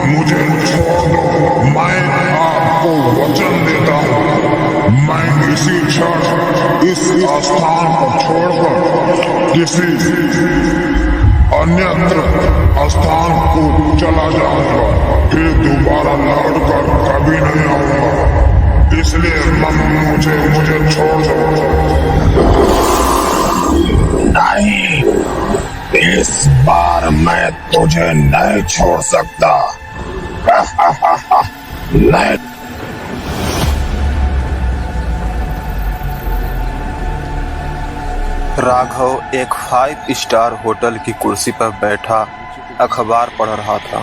मुझे छोड़ दो। मैं आपको वचन देता हूँ, मैं इसी क्षण इस स्थान को छोड़कर किसी अन्यत्र स्थान को चला जाऊंगा, फिर दोबारा लौटकर कभी नहीं आऊंगा। इसलिए मुझे छोड़ दो। नहीं, इस बार मैं तुझे नहीं छोड़ सकता। नहीं। राघव एक 5 स्टार होटल की कुर्सी पर बैठा अखबार पढ़ रहा था।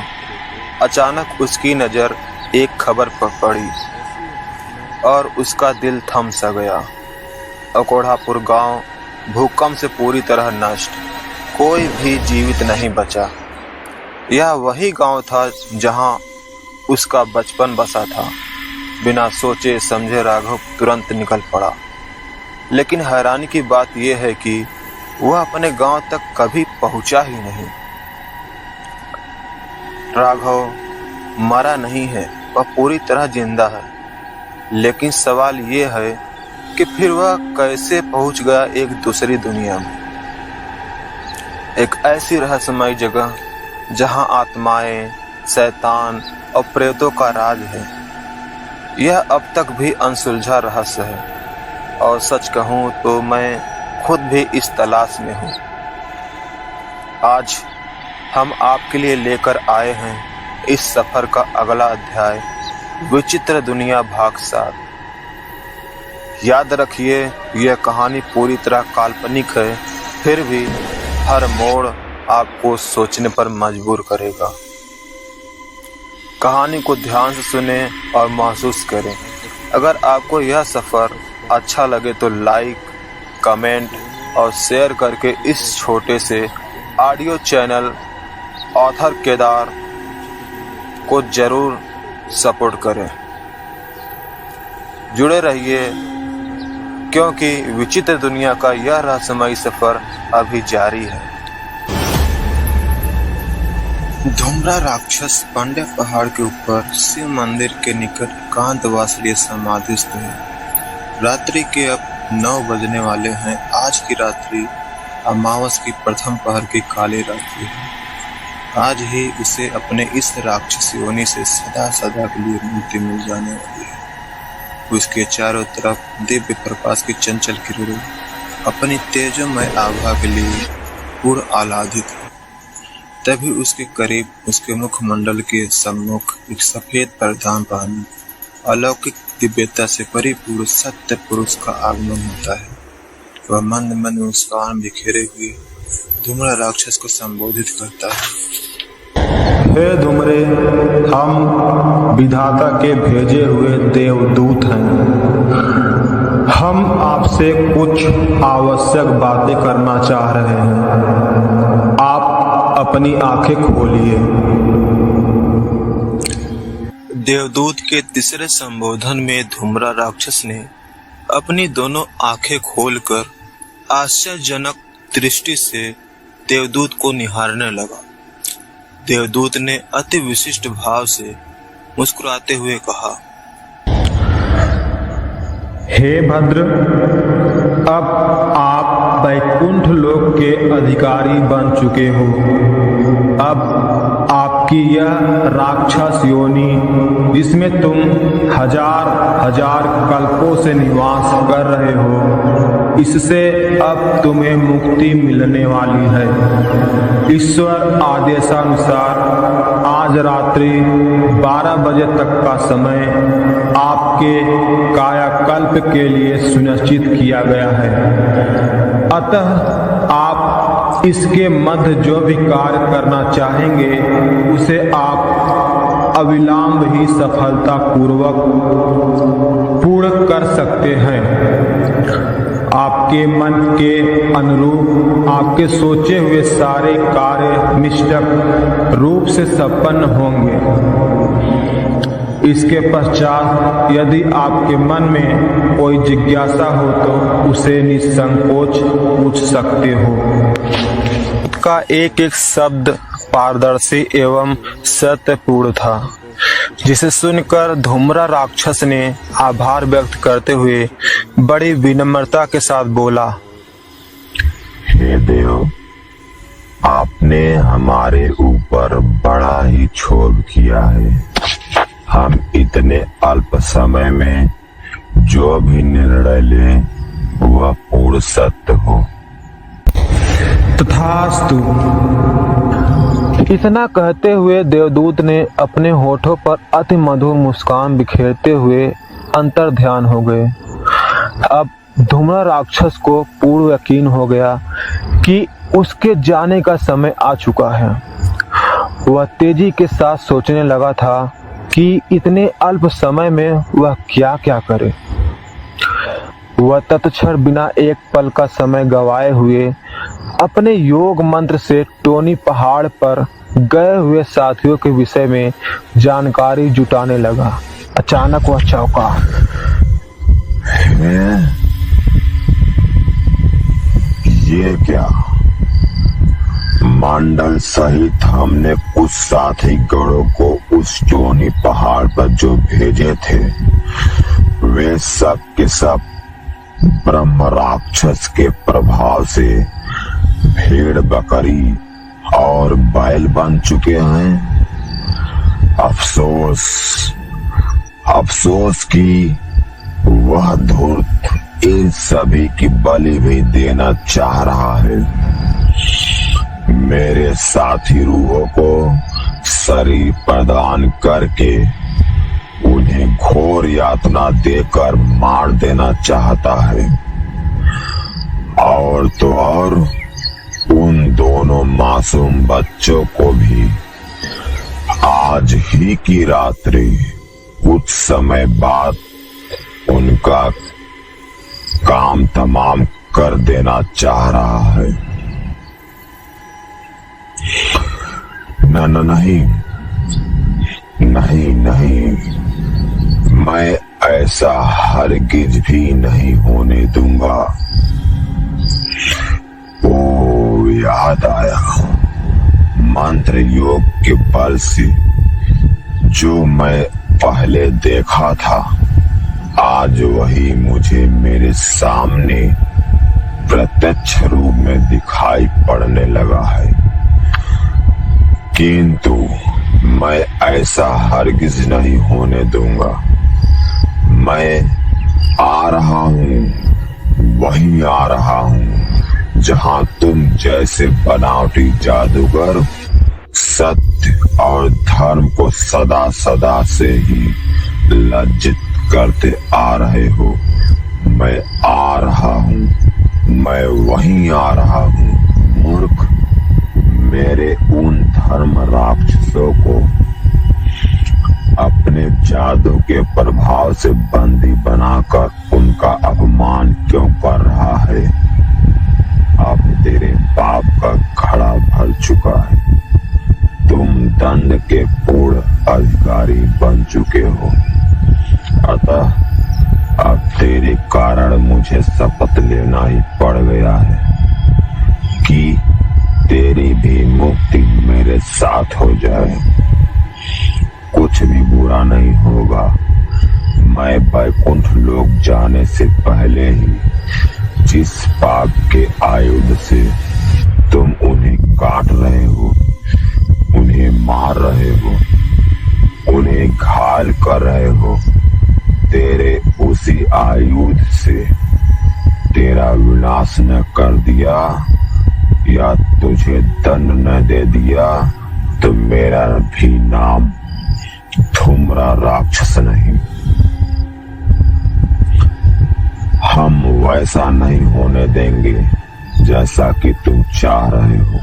अचानक उसकी नज़र एक खबर पर पड़ी और उसका दिल थम सा गया। अकोढ़ापुर गांव भूकंप से पूरी तरह नष्ट, कोई भी जीवित नहीं बचा। यह वही गांव था जहां उसका बचपन बसा था। बिना सोचे समझे राघव तुरंत निकल पड़ा। लेकिन हैरानी की बात यह है कि वह अपने गांव तक कभी पहुंचा ही नहीं। राघव मरा नहीं है, वह पूरी तरह जिंदा है। लेकिन सवाल यह है कि फिर वह कैसे पहुंच गया एक दूसरी दुनिया में, एक ऐसी रहस्यमय जगह जहां आत्माएं, शैतान और प्रेतों का राज है। यह अब तक भी अनसुलझा रहस्य है और सच कहूं तो मैं खुद भी इस तलाश में हूं। आज हम आपके लिए लेकर आए हैं इस सफर का अगला अध्याय, विचित्र दुनिया भाग 7। याद रखिए, यह कहानी पूरी तरह काल्पनिक है, फिर भी हर मोड़ आपको सोचने पर मजबूर करेगा। कहानी को ध्यान से सुने और महसूस करें। अगर आपको यह सफर अच्छा लगे तो लाइक, कमेंट और शेयर करके इस छोटे से ऑडियो चैनल ऑथर केदार को जरूर सपोर्ट करें। जुड़े रहिए, क्योंकि विचित्र दुनिया का यह रहस्यमयी सफर अभी जारी है। धुमरा राक्षस पांड्या पहाड़ के ऊपर शिव मंदिर के निकट एकांतवासी समाधिस्थ है। रात्रि के अब 9 बजने वाले हैं। आज की रात्रि अमावस की प्रथम पहर की काली रात्रि है। आज ही उसे अपने इस राक्षस योनि से सदा सदा के लिए मुक्ति मिल जाने वाली है। उसके चारों तरफ दिव्य प्रकाश की चंचल किरणें अपनी तेजोमय आभा के लिए पूर्ण आह्लादित है। तभी उसके करीब उसके मुखमंडल के सम्मुख एक सफेद परिधान पहने अलौकिक दिव्यता से परिपूर्ण सत्य पुरुष का आगमन होता है। वह मंद मंद मुस्कान बिखेरे हुए धुमरा राक्षस को संबोधित करता है। हे धुमरे, हम विधाता के भेजे हुए देवदूत हैं। हम आपसे कुछ आवश्यक बातें करना चाह रहे हैं। आप अपनी आंखें खोलिए। देवदूत के तीसरे संबोधन में धुमरा राक्षस ने अपनी दोनों आंखें खोलकर आश्चर्यजनक दृष्टि से देवदूत को निहारने लगा। देवदूत ने अति विशिष्ट भाव से मुस्कुराते हुए कहा, हे भद्र, अब आप वैकुंठ लोक के अधिकारी बन चुके हो। अब आपकी यह राक्षस योनि, जिसमें तुम हजार हजार कल्पों से निवास कर रहे हो, इससे अब तुम्हें मुक्ति मिलने वाली है। ईश्वर आदेशानुसार आज रात्रि 12 बजे तक का समय आपके कायाकल्प के लिए सुनिश्चित किया गया है। अतः आप इसके मध्य जो भी कार्य करना चाहेंगे उसे आप अविलंब ही सफलता पूर्वक पूर्ण कर सकते हैं। आपके मन के अनुरूप आपके सोचे हुए सारे कार्य निष्ठक रूप से संपन्न होंगे। इसके पश्चात यदि आपके मन में कोई जिज्ञासा हो तो उसे निसंकोच पूछ सकते हो। का एक एक शब्द पारदर्शी एवं सत्यपूर्ण था, जिसे सुनकर धूम्रा राक्षस ने आभार व्यक्त करते हुए बड़ी विनम्रता के साथ बोला, हे देव, आपने हमारे ऊपर बड़ा ही क्षोभ किया है। हम इतने अल्प समय में जो भी निर्णय लें वह पूर्ण सत्य हो। तथास्तु। इतना कहते हुए देवदूत ने अपने होठों पर अति मधुर मुस्कान बिखेरते हुए अंतर ध्यान हो गए। अब धूम्रा राक्षस को पूर्ण यकीन हो गया कि उसके जाने का समय आ चुका है। वह तेजी के साथ सोचने लगा था कि इतने अल्प समय में वह क्या क्या करे। वह तत्क्षण बिना एक पल का समय गवाए हुए अपने योग मंत्र से टोनी पहाड़ पर गए हुए साथियों के विषय में जानकारी जुटाने लगा। अचानक वह चौंका। ये क्या? मंडल सहित हमने कुछ साथी गणों को उस टोनी पहाड़ पर जो भेजे थे, वे सब के सब ब्रह्म राक्षस के प्रभाव से भेड़ बकरी और बैल बन चुके हैं। अफसोस कि वह धूर्त इन सभी की बलि भी देना चाह रहा है। मेरे साथी रूहों को शरीर प्रदान करके उन्हें घोर यातना देकर मार देना चाहता है। और तो और उन दोनों मासूम बच्चों को भी आज ही की रात्रि कुछ समय बाद उनका काम तमाम कर देना चाह रहा है। नहीं, मैं ऐसा हरगिज भी नहीं होने दूंगा। ओ, याद आया, मंत्र योग के बल से जो मैं पहले देखा था, आज वही मुझे मेरे सामने प्रत्यक्ष रूप में दिखाई पड़ने लगा है। किंतु मैं ऐसा हरगिज नहीं होने दूंगा। मैं आ रहा हूँ, वहीं आ रहा हूँ जहाँ तुम जैसे बनावटी जादूगर सत्य और धर्म को सदा सदा से ही लज्जित करते आ रहे हो। मैं आ रहा हूँ, मैं वहीं आ रहा हूँ। मूर्ख, मेरे उन धर्म राक्षसों को अपने जादू के प्रभाव से बंदी बनाकर उनका अपमान क्यों कर रहा है? अब तेरे पाप का घड़ा भर चुका है। तुम दंड के पूर्ण अधिकारी बन चुके हो। अतः अब तेरे कारण मुझे शपथ लेना ही पड़ गया है कि तेरी भी मुक्ति मेरे साथ हो जाए। कुछ भी बुरा नहीं होगा। मैं वैकुंठ लोक जाने से पहले ही जिस पाप के आयुध से तुम उन्हें काट रहे हो, उन्हें मार रहे हो, उन्हें घायल कर रहे हो, तेरे उसी आयुध से तेरा विनाश न कर दिया या तुझे दंड न दे दिया तो मेरा भी नाम धूम्रा राक्षस नहीं। हम वैसा नहीं होने देंगे जैसा कि तुम चाह रहे हो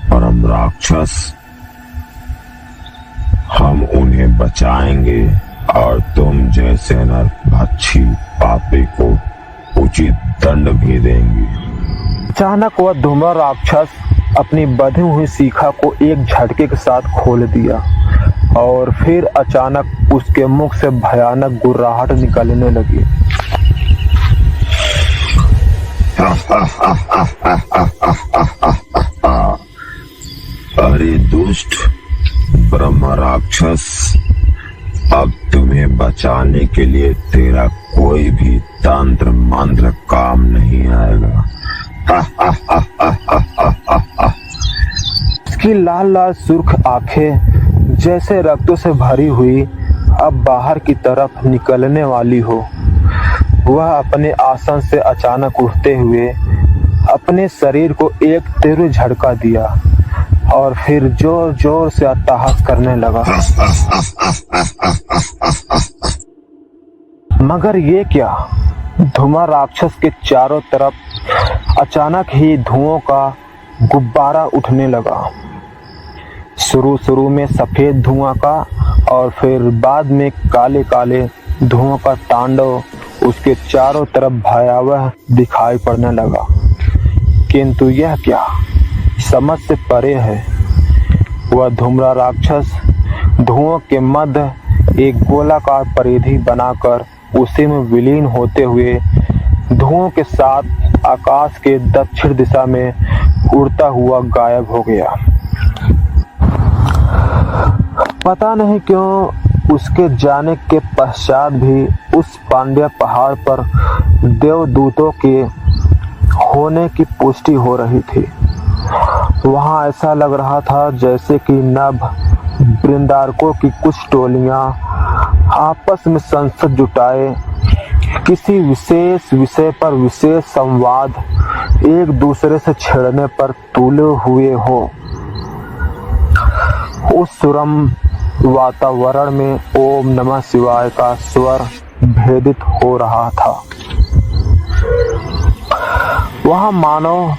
परम राक्षस। हम उन्हें बचाएंगे और तुम जैसे नरभक्षी पापी को उचित दंड भी देंगे। अचानक वह धूम्रा राक्षस अपनी बंधी हुई शिखा को एक झटके के साथ खोल दिया और फिर अचानक उसके मुख से भयानक गुर्राहट निकलने लगी। अरे दुष्ट ब्रह्म राक्षस, अब तुम्हें बचाने के लिए तेरा कोई भी तंत्र मंत्र काम नहीं आएगा। उसकी लाल लाल सुर्ख आंखें जैसे रक्तों से भरी हुई अब बाहर की तरफ निकलने वाली हो। वह अपने आसन से अचानक उठते हुए अपने शरीर को एक तीव्र झटका दिया और फिर जोर जोर से अट्टहास करने लगा। मगर ये क्या, धुआं राक्षस के चारों तरफ अचानक ही धुओं का गुब्बारा उठने लगा। शुरू में सफेद धुआं का और फिर बाद में काले काले धुओं का तांडव उसके चारों तरफ भयावह दिखाई पड़ने लगा। किंतु यह क्या, समझ से परे है। वह धूम्रा राक्षस धुओं के मध्य एक गोलाकार परिधि बनाकर उसी में विलीन होते हुए धुओं के साथ आकाश के दक्षिण दिशा में उड़ता हुआ गायब हो गया। पता नहीं क्यों उसके जाने के पश्चात भी उस पांड्या पहाड़ पर देवदूतों के होने की पुष्टि हो रही थी। वहां ऐसा लग रहा था जैसे कि नभ वृंदारकों की कुछ टोलियां आपस में संसद जुटाए किसी विशेष विषय पर विशेष संवाद एक दूसरे से छेड़ने पर तुले हुए हो। उस सुरम वातावरण में ओम नमः शिवाय का स्वर भेदित हो रहा था। वहां मानो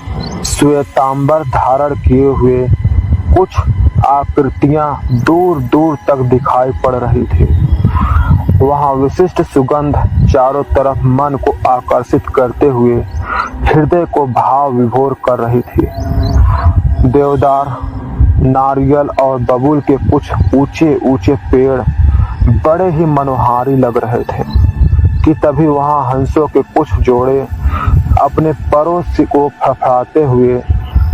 श्वेतांबर धारण किए हुए कुछ आकृतियां दूर दूर तक दिखाई पड़ रही थी। वहां विशिष्ट सुगंध चारों तरफ मन को आकर्षित करते हुए हृदय को भाव विभोर कर रही थी। देवदार, नारियल और बबूल के कुछ ऊंचे ऊंचे पेड़ बड़े ही मनोहारी लग रहे थे कि तभी वहां हंसों के कुछ जोड़े अपने परों को फड़फड़ाते हुए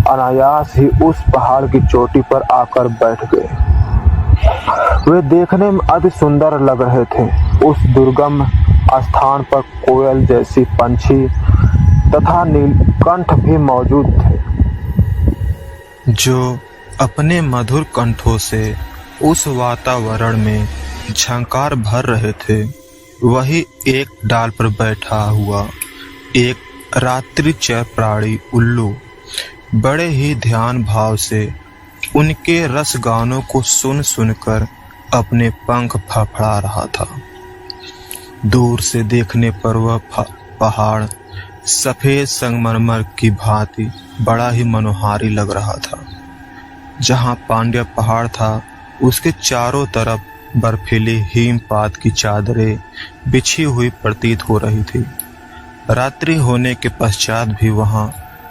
अनायास ही उस पहाड़ की चोटी पर आकर बैठ गए। वे देखने में अति सुंदर लग रहे थे। उस दुर्गम स्थान पर कोयल जैसी पंछी तथा नीलकंठ भी मौजूद थे, जो अपने मधुर कंठों से उस वातावरण में झंकार भर रहे थे। वही एक डाल पर बैठा हुआ एक रात्रिचर प्राणी उल्लू बड़े ही ध्यान भाव से उनके रस गानों को सुन सुनकर अपने पंख फड़फड़ा रहा था। दूर से देखने पर वह पहाड़ सफेद संगमरमर की भांति बड़ा ही मनोहारी लग रहा था। जहां पांड्या पहाड़ था उसके चारों तरफ बर्फीली हिमपात की चादरें बिछी हुई प्रतीत हो रही थी। रात्रि होने के पश्चात भी वहां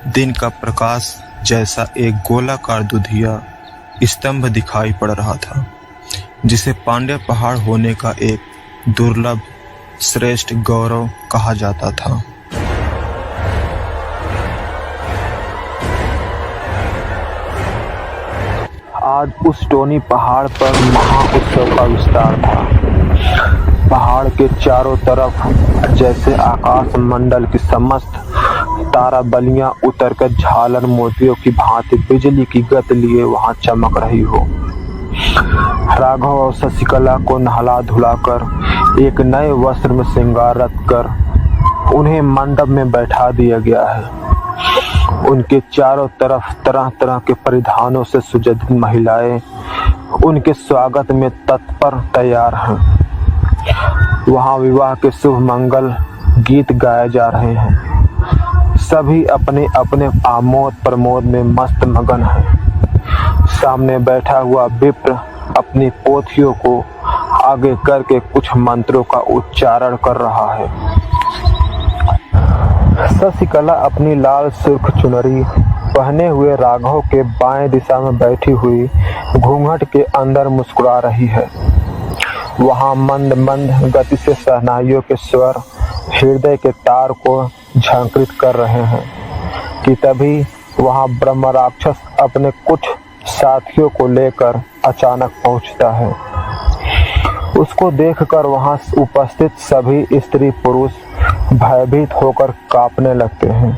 दिन का प्रकाश जैसा एक गोलाकार दुधिया स्तंभ दिखाई पड़ रहा था, जिसे पांड्या पहाड़ होने का एक दुर्लभ श्रेष्ठ गौरव कहा जाता था। आज उस टोनी पहाड़ पर महाउत्सव का विस्तार था। पहाड़ के चारों तरफ जैसे आकाश मंडल की समस्त तारा बलियां उतरकर झालर मोतियों की भांति बिजली की गति लिए वहां चमक रही हो। राघव और शशिकला को नहला धुलाकर एक नए वस्त्र में श्रृंगारत कर उन्हें मंडप में बैठा दिया गया है। उनके चारों तरफ तरह तरह के परिधानों से सुसज्जित महिलाएं उनके स्वागत में तत्पर तैयार हैं। वहां विवाह के शुभ मंगल गीत गाए जा रहे हैं। सभी अपने अपने आमोद प्रमोद में मस्त मगन हैं। सामने बैठा हुआ विप्र अपनी पोथियों को आगे करके कुछ मंत्रों का उच्चारण कर रहा है। शशिकला अपनी लाल सुर्ख चुनरी पहने हुए राघव के बाएं दिशा में बैठी हुई घूंघट के अंदर मुस्कुरा रही है। वहां मंद मंद गति से शहनाइयों के स्वर हृदय के तार को झंकृत कर रहे हैं कि तभी वहां ब्रह्म राक्षस अपने कुछ साथियों को लेकर अचानक पहुंचता है। उसको देखकर वहां उपस्थित सभी स्त्री पुरुष भयभीत होकर कांपने लगते हैं।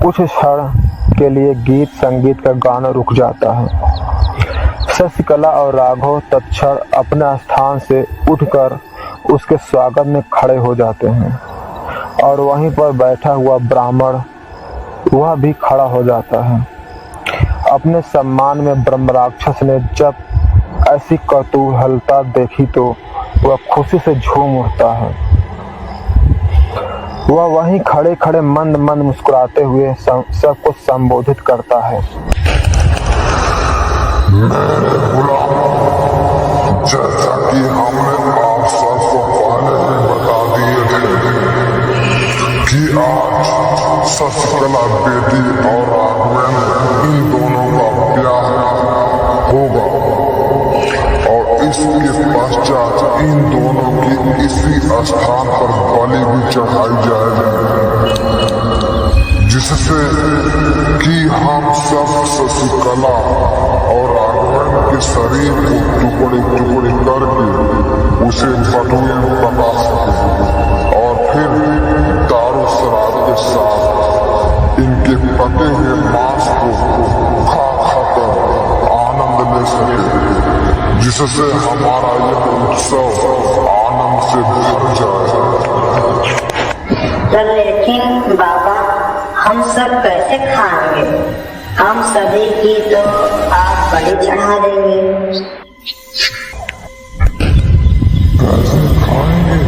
कुछ क्षण के लिए गीत संगीत का गाना रुक जाता है। शशिकला और राघव तत्क्षण अपने स्थान से उठकर उसके स्वागत में खड़े हो जाते हैं और वहीं पर बैठा हुआ ब्राह्मण वह भी खड़ा हो जाता है। अपने सम्मान में ब्रह्म राक्षस ने जब ऐसी कौतूहलता देखी तो वह खुशी से झूम उठता है। वह वहीं खड़े खड़े मंद मंद मुस्कुराते हुए सबको संबोधित करता है। जैसा कि हमने आप सबको पहले भी बता दिए थे कि आज शशिकला बेटी और राघवेंद्र इन दोनों का ब्याह होगा और इसके पश्चात इन दोनों की इसी स्थान पर बलि भी चढ़ाई जाएगी, जिससे कि हम सब शशिकला और राघवेंद्र के शरीर को टुकड़े टुकड़े करके उसे बटुए में पका सके और फिर दारू शराब के साथ इनके पके हुए मांस को खा खाकर आनंद ले सके, जिससे हमारा यह उत्सव आनंद से भर जाए। लेकिन बाबा, हम सब कैसे खाएंगे? हम सभी की तो आप बलि चढ़ा देंगे। कैसे खाएंगे?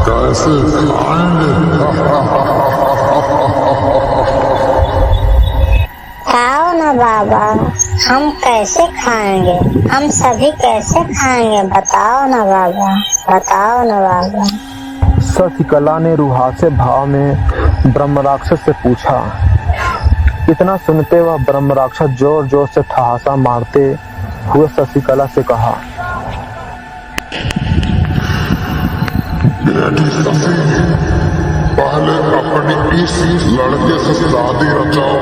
कैसे खाएंगे? आओ ना बाबा, हम कैसे खाएंगे? हम सभी कैसे खाएंगे? बताओ ना बाबा, बताओ ना बाबा। शशिकला ने रुहासे भाव में ब्रह्म राक्षस से पूछा। इतना सुनते वह ब्रह्म राक्षस जोर जोर से ठहासा मारते हुए शशिकला से कहा, बेटी शशि, पहले अपनी इस लड़के से शादी रचाओ,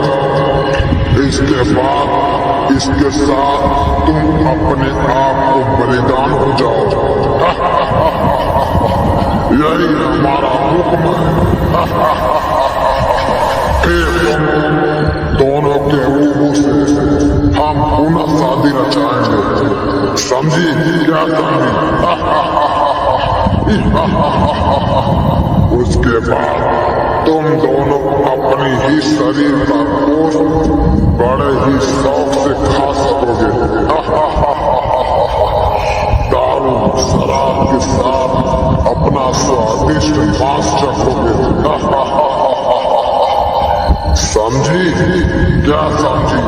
इसके बाद इसके साथ तुम अपने आप को बलिदान हो जाओ। यही हमारा हुक्म है। फिर तुम दोनों के रूपों से हम पुनः शादी रचाएंगे, समझी क्या समझी? उसके बाद तुम दोनों अपनी ही शरीर का गोश्त बड़े ही शौक से खा सकोगे। दारू शराब के साथ अपना स्वादिष्ट मांस चखोगे। समझी क्या समझी?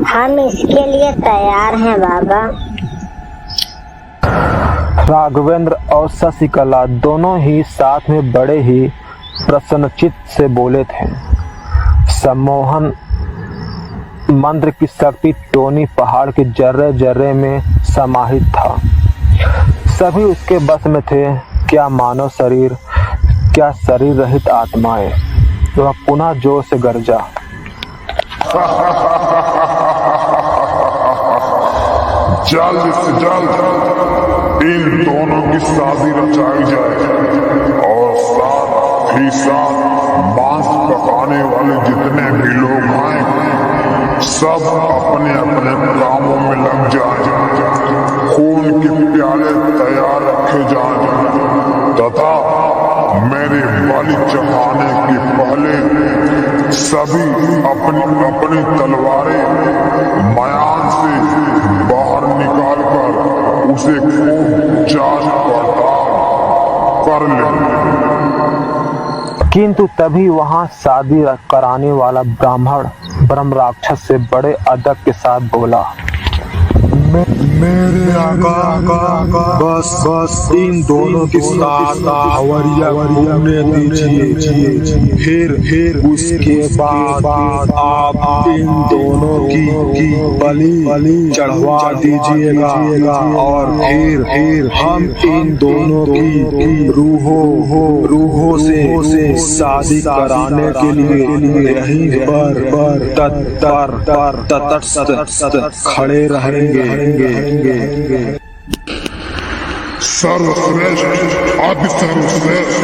हम इसके लिए तैयार हैं बाबा। राघवेंद्र और शशिकला दोनों ही साथ में बड़े ही प्रसन्नचित्त से बोले थे। सम्मोहन मंत्र की शक्ति टोनी पहाड़ के जर्रे जर्रे में समाहित था। सभी उसके बस में थे। क्या मानव शरीर, क्या शरीर रहित आत्माएं। वह पुनः जोर से गरजा, जल्द से जल्द इन दोनों की शादी रचाई जाए और साथ ही साथ मांस पकाने वाले जितने भी लोग आए सब अपने अपने कामों में लग जाएं। खून के प्याले तैयार रखे जाएं तथा मेरे बलि चढ़ाने के पहले सभी अपनी अपनी तलवारें मयान से बाहर निकाल कर उसे खूब जांच पड़ताल कर ले। किंतु तभी वहां शादी कराने वाला ब्राह्मण ब्रह्म राक्षस से बड़े अदब के साथ बोला, मेरे आका बस इन दोनों के साथ हवरिया घूमने दीजिए, फिर उसके बाद आप इन दोनों की बलि चढ़वा दीजिएगा और फिर हम इन दोनों की रूहों से शादी कराने के लिए यहीं पर तटस्थ खड़े रहेंगे। सर्वश्रेष्ठ अति सर्वश्रेष्ठ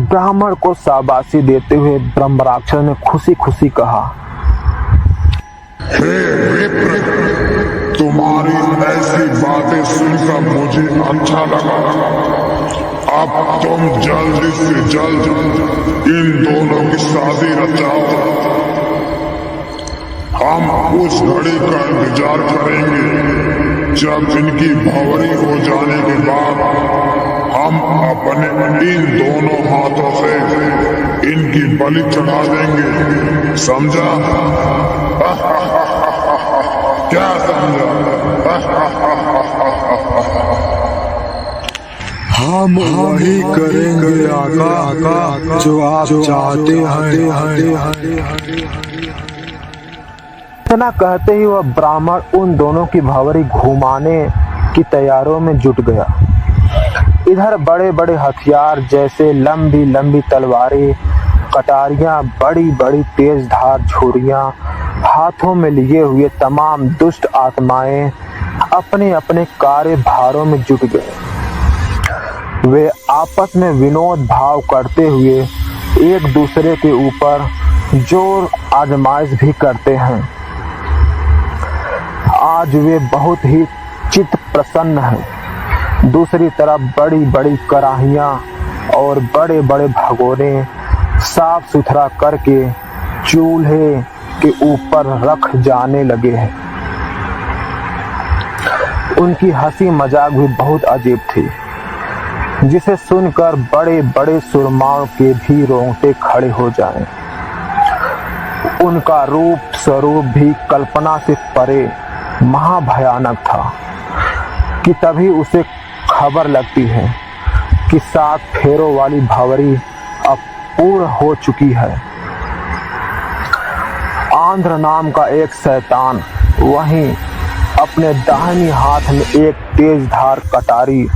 ब्राह्मण को शाबाशी देते हुए ब्रह्म राक्षस ने खुशी खुशी कहा, हे विप्र, तुम्हारी ऐसी बातें सुनकर मुझे अच्छा लगा। अब तुम जल्दी से जल्द इन दोनों की शादी रचाओ। हम उस घड़ी का इंतजार करेंगे जब इनकी भंवरी हो जाने के बाद हम अपने इन दोनों हाथों से इनकी बलि चढ़ा देंगे। समझा? क्या समझा? हम वही करेंगे आका जो आप चाहते हैं। इतना कहते ही वह ब्राह्मण उन दोनों की भंवरी घुमाने की तैयारियों में जुट गया। इधर बड़े बड़े हथियार जैसे लंबी लंबी तलवारें, कटारियां, बड़ी बड़ी तेज धार छुरियां हाथों में लिए हुए तमाम दुष्ट आत्माएं अपने अपने कार्य भारों में जुट गए। वे आपस में विनोद भाव करते हुए एक दूसरे के ऊपर जोर आजमाइश भी करते हैं। आज वे बहुत ही चित्त प्रसन्न हैं। दूसरी तरफ बड़ी बड़ी कराहियां और बड़े बड़े भगोने साफ सुथरा करके चूल्हे के ऊपर रख जाने लगे हैं। उनकी हंसी मजाक भी बहुत अजीब थी, जिसे सुनकर बड़े बड़े सुरमाओं के भी रोंगटे खड़े हो जाएं। उनका रूप स्वरूप भी कल्पना से परे महाभयानक था कि तभी उसे खबर लगती है कि 7 फेरों वाली भंवरी अब पूर्ण हो चुकी है। आंध्र नाम का एक शैतान वहीं अपने दाहिनी हाथ में एक तेज धार कटारी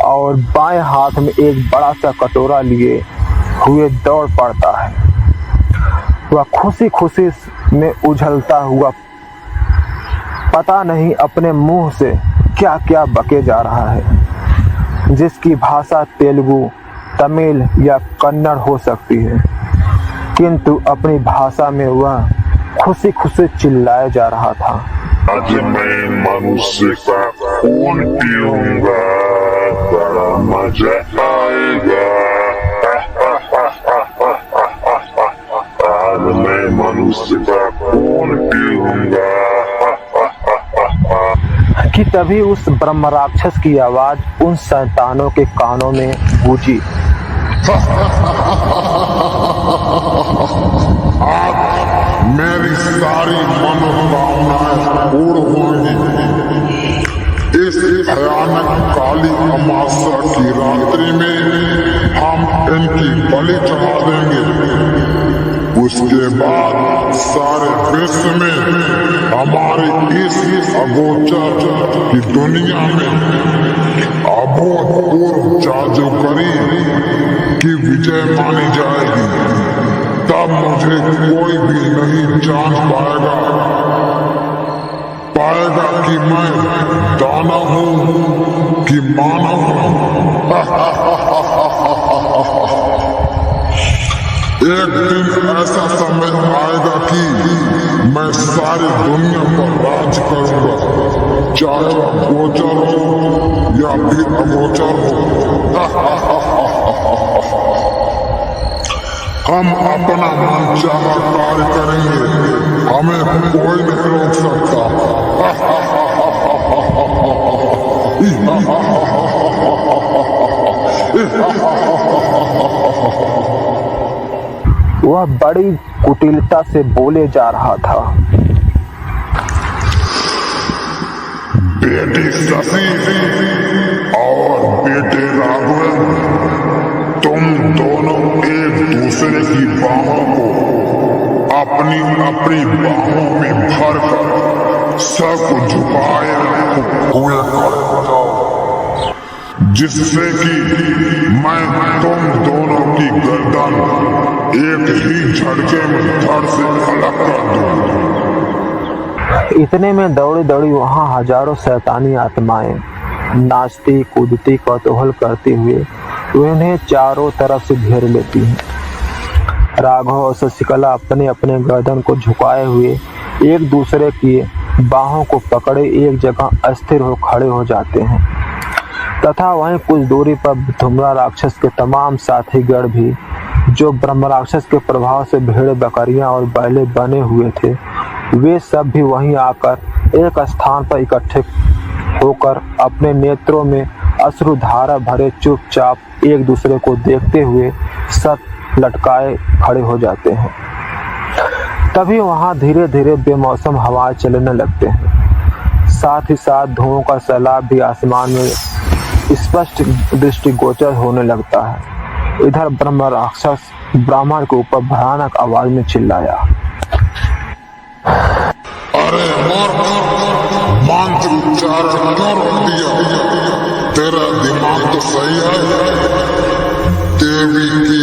और बाएं हाथ में एक बड़ा सा कटोरा लिए हुए दौड़ पड़ता है। वह खुशी खुशी में उछलता हुआ पता नहीं अपने मुंह से क्या क्या बके जा रहा है, जिसकी भाषा तेलुगु, तमिल या कन्नड़ हो सकती है, किंतु अपनी भाषा में वह खुशी खुशी चिल्लाया जा रहा था। आज मैं मनुष्य का खून पीऊंगा, बड़ा मजा आएगा। आज मैं मनुष्य का खून पीऊंगा। कि तभी उस ब्रह्म राक्षस की आवाज उन शैतानों के कानों में गूंजी। आज मेरी सारी मनोकामनाएं पूर्ण होंगी। इस भयानक काली अमावस्या की रात्रि में हम इनकी बलि चढ़ा देंगे। उसके बाद सारे विश्व में हमारी इस अगोचर की दुनिया में अभूतपूर्व जादूगरी की विजय मानी जाएगी। तब मुझे कोई भी नहीं जान पाएगा कि मैं दानव हूँ कि मानव हूँ। एक दिन ऐसा समय आएगा कि मैं सारी दुनिया पर राज करूंगा, चाहे वह गोचर हो या फिर अगोचर हो। हम अपना मनचाहा कार्य करेंगे, हमें कोई नहीं रोक सकता। वह बड़ी कुटिलता से बोले जा रहा था। बेटी शशि और बेटे राघवेंद्र, तुम दोनों एक दूसरे की बाहों को अपनी अपनी बाहों में भरकर सर को झुकाए हुए खड़े हो जाओ, जिससे कि मैं तुम दोनों की गर्दन एक ही झटके में धड़ से अलग कर दूं। इतने में दौड़ी दौड़ी वहां हजारों शैतानी आत्माएं नाचती कूदती कौतूहल करती हुए उन्हें चारों तरफ से घेर लेती हैं। राघव और शशिकला अपने अपने गर्दन को झुकाए हुए एक दूसरे की बाहों को पकड़े एक जगह अस्थिर हो खड़े हो जाते हैं तथा वहीं कुछ दूरी पर धुम्रा राक्षस के तमाम साथीगण भी, जो ब्रह्म राक्षस के प्रभाव से भेड़ बकरियां और बैले बने हुए थे, वे सब भी वहीं आकर एक स्थान पर इकट्ठे होकर अपने नेत्रों में अश्रुधारा भरे चुपचाप एक दूसरे को देखते हुए सर लटकाए खड़े हो जाते हैं। तभी वहां धीरे धीरे बेमौसम हवाएं चलने लगते हैं। साथ ही साथ धुओं का सैलाब भी आसमान में स्पष्ट दृष्टिगोचर होने लगता है। इधर ब्रह्म राक्षस ब्राह्मण के ऊपर भयानक आवाज में चिल्लाया, अरे मंत्र उच्चारण क्यों रोक दिया? तेरा दिमाग तो सही है। देवी की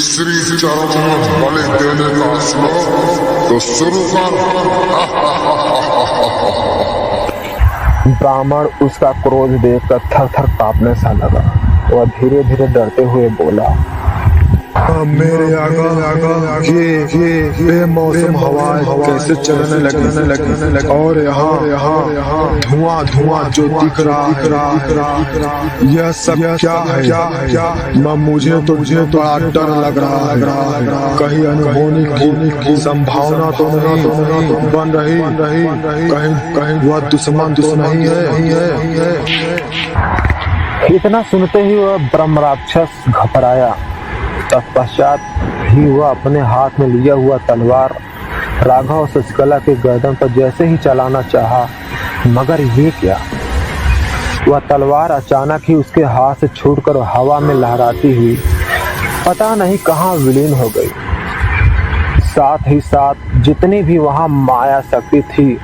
श्री चरणों में बलि देने का श्लोक तो शुरू कर। ब्राह्मण उसका क्रोध देखकर थर थर कांपने सा लगा। वह धीरे धीरे डरते हुए बोला, मेरे आगा ये बेमौसम हवाएं कैसे चलने लगी और यहाँ धुआं जो दिख रहा है, यह सब क्या है? मुझे तो बड़ा डर लग रहा है। कहीं अनहोनी की संभावना तो नहीं बन रही? कहीं वह दुश्मन तो नहीं है? इतना सुनते ही वह ब्रह्म राक्षस घबराया। तत्पश्चात ही वह अपने हाथ में लिया हुआ तलवार राघव और शशिकला के गर्दन पर जैसे ही चलाना चाहा, मगर ये क्या, वह तलवार अचानक ही उसके हाथ से छूटकर हवा में लहराती हुई पता नहीं कहां विलीन हो गई। साथ ही साथ जितनी भी वहां माया शक्ति थी,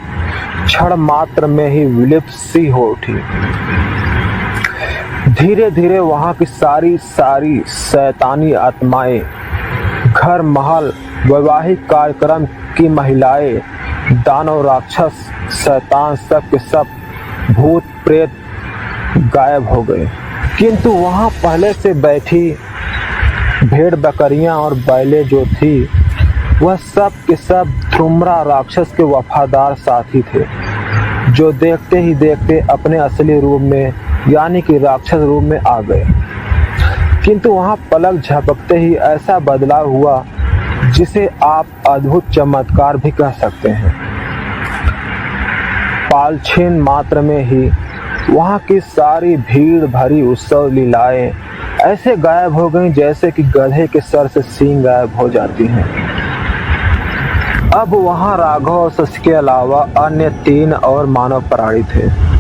क्षण मात्र में ही विलुप्त सी हो उठी। धीरे धीरे वहां की सारी शैतानी आत्माएं, घर महल, वैवाहिक कार्यक्रम की महिलाएं, दानव राक्षस शैतान सब के सब भूत प्रेत गायब हो गए। किंतु वहां पहले से बैठी भेड़ बकरियां और बैले जो थी, वह सब के सब धुम्रा राक्षस के वफादार साथी थे, जो देखते ही देखते अपने असली रूप में यानी कि राक्षस रूप में आ गए। किंतु वहां पलक झपकते ही ऐसा बदलाव हुआ जिसे आप अद्भुत चमत्कार भी कह सकते हैं। पालछीन मात्र में ही वहां की सारी भीड़ भरी उत्सव लीलाएं ऐसे गायब हो गईं जैसे कि गधे के सर से सींग गायब हो जाती हैं। अब वहां राघव और शशि के अलावा अन्य 3 और मानव प्राणी थे।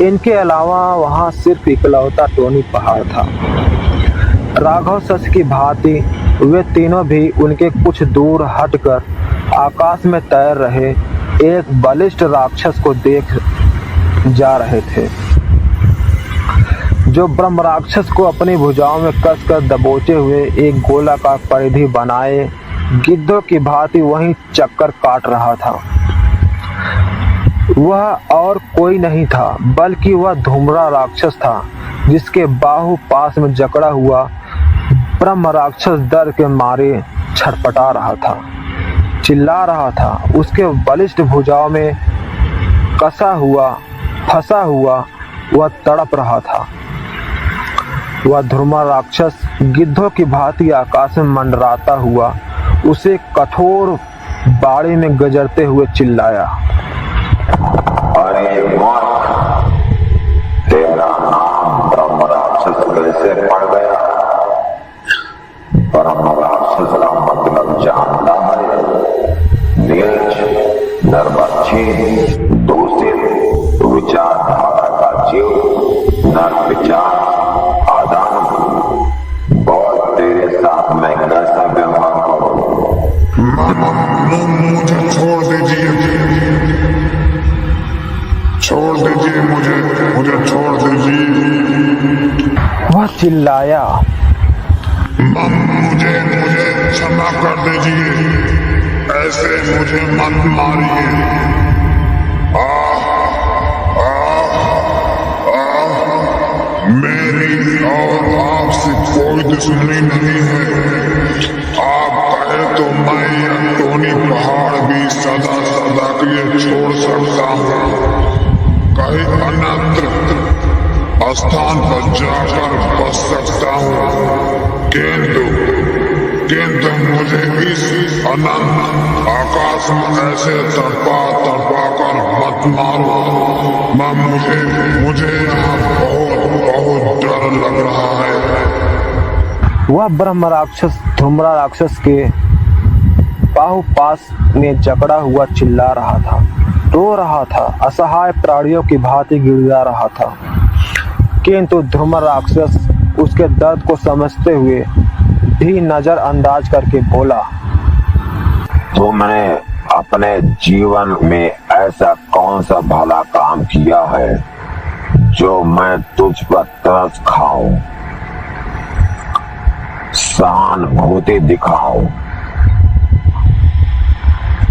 इनके अलावा वहां सिर्फ इकलौता टोनी पहाड़ था। राघव शशि की भांति वे तीनों भी उनके कुछ दूर हटकर आकाश में तैर रहे एक बलिष्ठ राक्षस को देख जा रहे थे, जो ब्रह्म राक्षस को अपनी भुजाओं में कसकर दबोचे हुए एक गोलाकार परिधि बनाए गिद्धों की भांति वहीं चक्कर काट रहा था। वह और कोई नहीं था बल्कि वह धुम्रा राक्षस था, जिसके बाहु पास में जकड़ा हुआ ब्रह्म राक्षस डर के मारे छटपटा रहा था, चिल्ला रहा था। उसके बलिष्ठ भुजाओं में फंसा हुआ वह तड़प रहा था। वह धुम्रा राक्षस गिद्धों की भांति आकाश में मंडराता हुआ उसे कठोर बाड़ी में गजरते हुए चिल्लाया, अरे मूर्ख, तेरा नाम ब्रह्म राक्षस कैसे पड़ गया? ब्रह्म राक्षस का मतलब आदम, बहुत तेरे साथ मैं कैसा व्यवहार करूं? मुझे छोड़ दीजिए, छोड़ दीजिए, मुझे छोड़ दीजिए। वह चिल्लाया। मुझे क्षमा कर दीजिए, ऐसे मुझे मत मारिए। मेरी और आपसे कोई दुश्मनी नहीं है। आप कहे तो मैं यह टोनी पहाड़ भी सदा सदा के लिए छोड़ सकता हूँ। कहीं अन्यत्र स्थान पर जाकर बच सकता हूँ, किंतु मुझे इस अनंत आकाश में ऐसे तड़पा कर मत मारो। मुझे यहाँ बहुत डर लग रहा है। वह ब्रह्म राक्षस धूम्रा राक्षस के बाहुपाश में जकड़ा हुआ चिल्ला रहा था, रो रहा था, असहाय प्राणियों की भांति गिड़गिड़ा रहा था। किंतु धूम्र राक्षस उसके दर्द को समझते हुए भी नजरअंदाज करके बोला, तुमने अपने जीवन में ऐसा कौन सा भला काम किया है जो मैं तुझ पर तरस खाऊं, सहानुभूति दिखाऊं?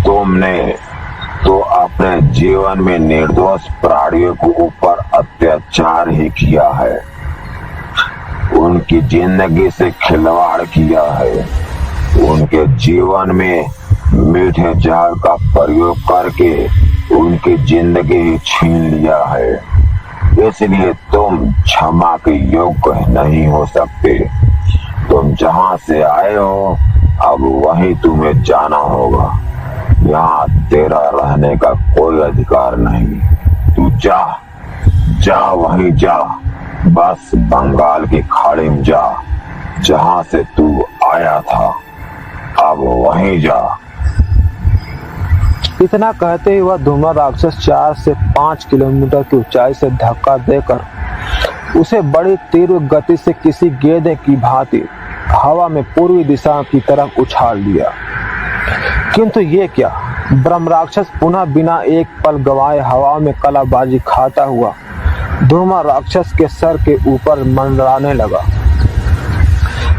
तुमने तो अपने जीवन में निर्दोष प्राणियों के ऊपर अत्याचार ही किया है, उनकी जिंदगी से खिलवाड़ किया है, उनके जीवन में मीठे जहर का प्रयोग करके उनकी जिंदगी छीन लिया है। इसलिए तुम क्षमा के योग्य नहीं हो सकते। तुम जहां से आए हो अब वहीं तुम्हें जाना होगा। यहाँ तेरा रहने का कोई अधिकार नहीं। तू जा वहीं जा, बस बंगाल की खाड़ी में जा, जहां से तू आया था, अब वहीं जा। इतना कहते ही वह धूम्र राक्षस 4 से 5 किलोमीटर की ऊंचाई से धक्का देकर उसे बड़ी तीव्र गति से किसी गेंदे की भांति हवा में पूर्वी दिशा की तरफ उछाल दिया। किंतु ये क्या, ब्रह्म राक्षस पुनः बिना एक पल गवाए हवा में कलाबाजी खाता हुआ धूम्र राक्षस के सर के ऊपर मंडराने लगा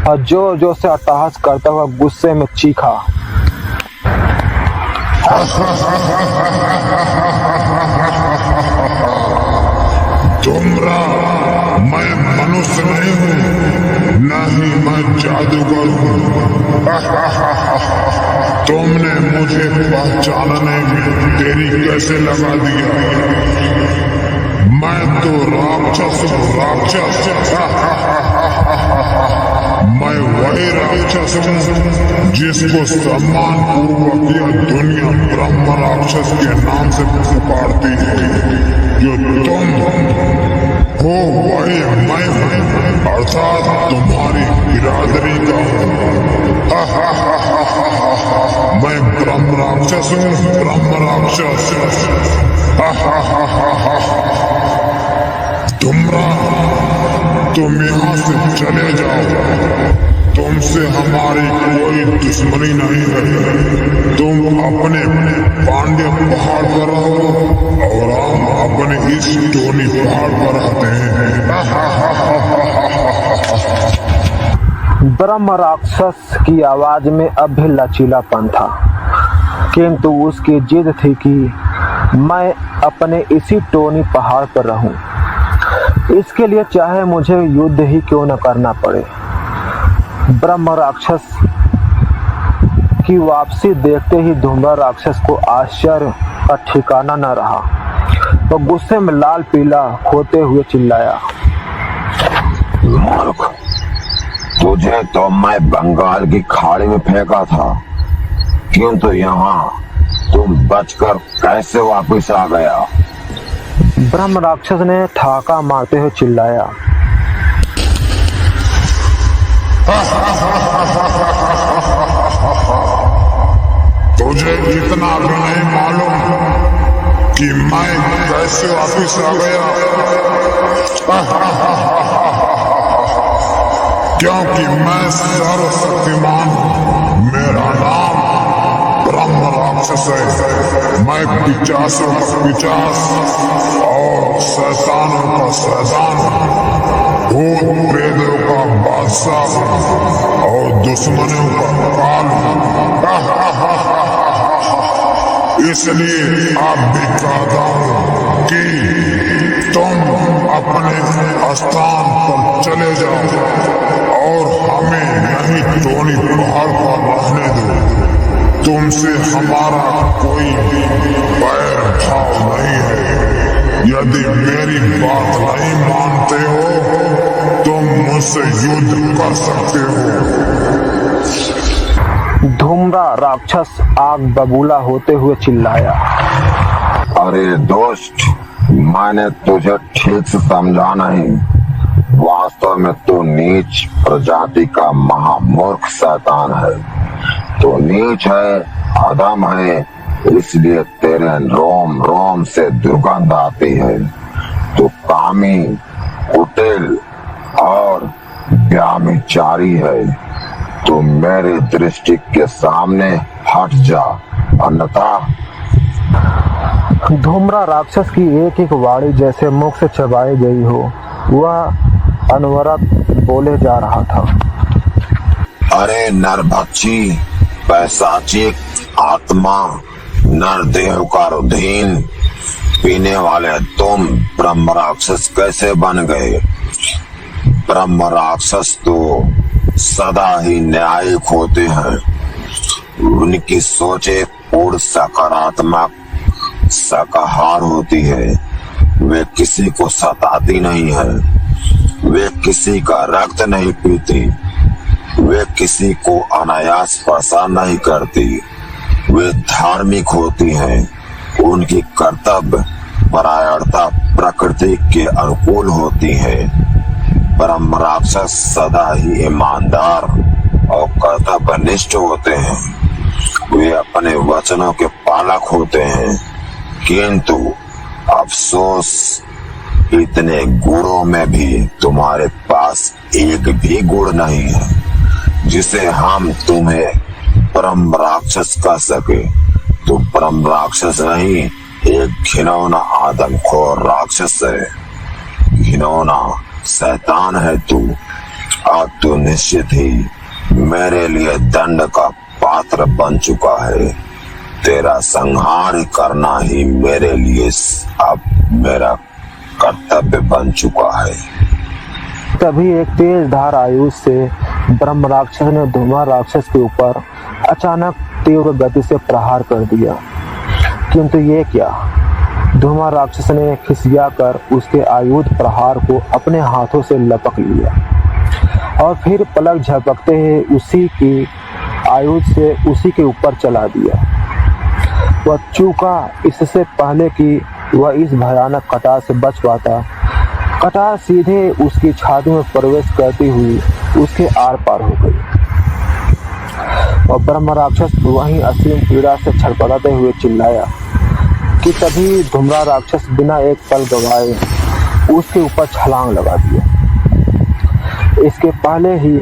और जोर जोर से अट्टहास करता हुआ गुस्से में चीखा, धूम्रा, मैं मनुष्य नहीं हूँ, न ही मैं जादूगर हूँ। तुमने मुझे पहचानने में देरी कैसे लगा दिया? मैं तो राक्षस हूँ, राक्षस। मैं वही राक्षस हूँ जिसको सम्मान पूर्वक यह दुनिया ब्रह्म राक्षस के नाम से पुकारती है। जो तुम हो वही मैं हूँ, अर्थात तुम्हारी बिरादरी का हूँ। मैं ब्रह्म राक्षस हूँ, ब्रह्म राक्षस। धूम्रा, तुम यहाँ से चले जाओ, तुमसे हमारी कोई दुश्मनी नहीं है। तुम अपने पांड्य पहाड़ पर रहो और हम अपने इस टोनी पहाड़ पर रहते हैं। ब्रह्म राक्षस की आवाज में अब भी लचीलापन था, किंतु उसकी जिद थी कि मैं अपने इसी टोनी पहाड़ पर रहूं। इसके लिए चाहे मुझे युद्ध ही क्यों न करना पड़े। ब्रह्म राक्षस की वापसी देखते ही धूम्र राक्षस को आश्चर्य का ठिकाना न रहा, तो गुस्से में लाल पीला होते हुए चिल्लाया, मूर्ख, तुझे तो मैं बंगाल की खाड़ी में फेंका था, किंतु यहाँ तुम बचकर कैसे वापस आ गया? ब्रह्म राक्षस ने ठाका मारते हुए चिल्लाया, तुझे इतना भी नहीं मालूम कि मैं कैसे वापस आ गया? क्योंकि मैं सर्वशक्तिमान हूं। मेरा नाम ब्रह्म राक्षस है। मैं पिचासों का पिचास और शैतानों का शैतान हूं। भूत प्रेतों का बादशाह और दुश्मनों का काल हूं। इसलिए आप भी कहता हूं कि तुम अपने स्थान पर चले जाओ और हमें यहीं टोनी पहाड़ पर रहने दो। तुमसे हमारा कोई बैर भाव नहीं है। यदि मेरी बात नहीं मानते हो तुम मुझसे युद्ध कर सकते हो। धूम्रा राक्षस आग बबूला होते हुए चिल्लाया। अरे दोस्त, मैंने तुझे ठीक से समझा नहीं। वास्तव में तू नीच प्रजाति का महामूर्ख शैतान है। तो नीच है, अधम है, इसलिए तेरे रोम रोम से दुर्गंध आती है। तो कामी, कुटिल और व्याभिचारी है। तो मेरी दृष्टि के सामने हट जा, अन्यथा। धूम्रा राक्षस की एक एक वाणी जैसे मुख से चबाई गई हो, वह अनवरत बोले जा रहा था। अरे नरभक्षी, पैशाचिक आत्मा, नरदेह का रुधिन पीने वाले तुम ब्रह्म राक्षस कैसे बन गए? ब्रह्म राक्षस तो सदा ही न्यायिक होते हैं। उनकी सोचे पूर्ण सकारात्मक शाकाहार होती है। वे किसी को सताती नहीं है। वे किसी का रक्त नहीं पीती। वे किसी को अनायास परेशान नहीं करती। वे धार्मिक होती हैं। उनकी कर्तव्य परायणता प्रकृति के अनुकूल होती है। ब्रह्म राक्षस सदा ही ईमानदार और कर्तव्यनिष्ठ होते हैं। वे अपने वचनों के पालक होते हैं। किंतु अफसोस, इतने गुणों में भी तुम्हारे पास एक भी गुण नहीं है जिसे हम तुम्हें ब्रह्म राक्षस कह सके। तो ब्रह्म राक्षस नहीं, एक घिनौना आदमखोर राक्षस है। घिनौना शैतान है तू। अब तू निश्चित ही मेरे लिए दंड का पात्र बन चुका है। तेरा संहार करना ही मेरे लिए अब मेरा कर्तव्य बन चुका है। तभी एक तेज धार आयुष से ब्रह्म राक्षस ने धूम्रा राक्षस के ऊपर अचानक तीव्र गति से प्रहार कर दिया। किंतु ये क्या, धूम्रा राक्षस ने खिसिया कर उसके आयुध प्रहार को अपने हाथों से लपक लिया और फिर पलक झपकते ही उसी की आयुध से उसी के ऊपर चला दिया। वह चूका इससे पहले कि वह इस भयानक कटार से बच पाता। कटार सीधे उसकी छाती में प्रवेश करती हुई उसके आर पार हो गई और ब्रह्म राक्षस वहीं असीम पीड़ा से छटपटाते हुए चिल्लाया कि तभी धूम्रा राक्षस बिना एक पल गवाए उसके ऊपर छलांग लगा दिया। इसके पहले ही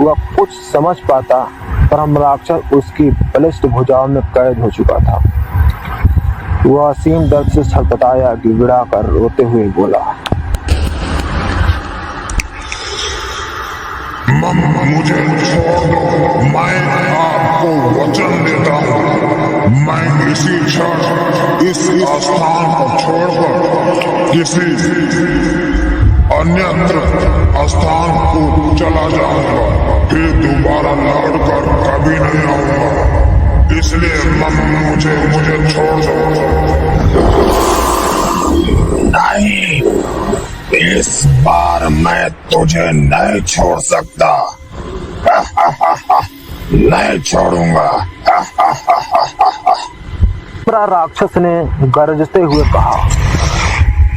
वह कुछ समझ पाता, ब्रह्म राक्षस उसकी बलिष्ठ भुजाओं में कैद हो चुका था। वह असीम दर्द से छटपटाया, गिड़गिड़ा कर रोते हुए बोला, मुझे छोड़ दो। मैं आपको वचन देता हूँ, मैं इसी क्षण इस स्थान को छोड़कर किसी अन्यत्र स्थान को चला जाऊंगा। फिर दोबारा लौटकर कभी नहीं आऊंगा। इसलिए मुझे छोड़ दो। नहीं, इस बार मैं तुझे नहीं छोड़ सकता। नहीं छोड़ूंगा। धूम्रा राक्षस ने गरजते हुए कहा,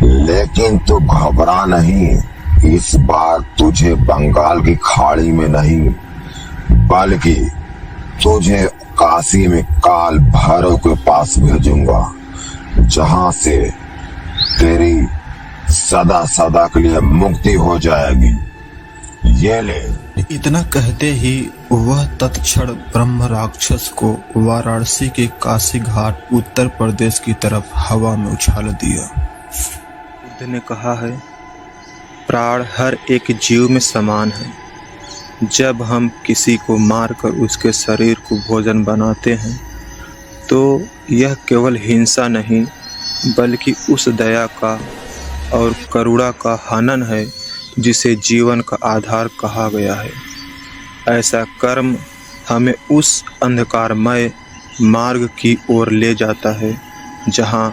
लेकिन तू घबरा नहीं। इस बार तुझे बंगाल की खाड़ी में नहीं, बल्कि तुझे काशी में काल भैरव के पास भेजूंगा, जहां से तेरी सदा सदा के लिए मुक्ति हो जाएगी। ये ले। इतना कहते ही वह तत्क्षण ब्रह्म राक्षस को वाराणसी के काशी घाट उत्तर प्रदेश की तरफ हवा में उछाल दिया। बुद्ध ने कहा है, प्राण हर एक जीव में समान है। जब हम किसी को मारकर उसके शरीर को भोजन बनाते हैं तो यह केवल हिंसा नहीं बल्कि उस दया का और करुणा का हनन है जिसे जीवन का आधार कहा गया है। ऐसा कर्म हमें उस अंधकारमय मार्ग की ओर ले जाता है जहाँ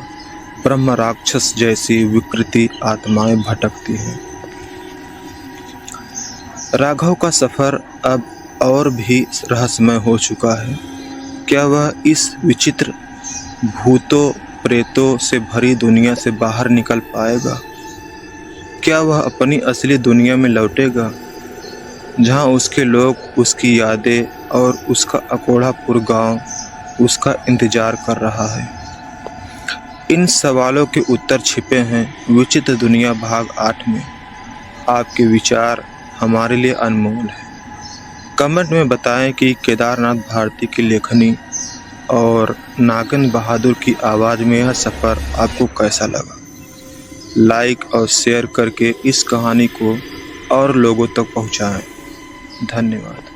ब्रह्म राक्षस जैसी विकृति आत्माएं भटकती हैं। राघव का सफर अब और भी रहस्यमय हो चुका है। क्या वह इस विचित्र भूतों प्रेतों से भरी दुनिया से बाहर निकल पाएगा? क्या वह अपनी असली दुनिया में लौटेगा जहां उसके लोग, उसकी यादें और उसका अकोढ़ापुर गांव उसका इंतजार कर रहा है? इन सवालों के उत्तर छिपे हैं विचित्र दुनिया भाग 8 में। आपके विचार हमारे लिए अनमोल है। कमेंट में बताएं कि केदारनाथ भारती की लेखनी और नागन बहादुर की आवाज़ में यह सफ़र आपको कैसा लगा। लाइक और शेयर करके इस कहानी को और लोगों तक पहुंचाएं। धन्यवाद।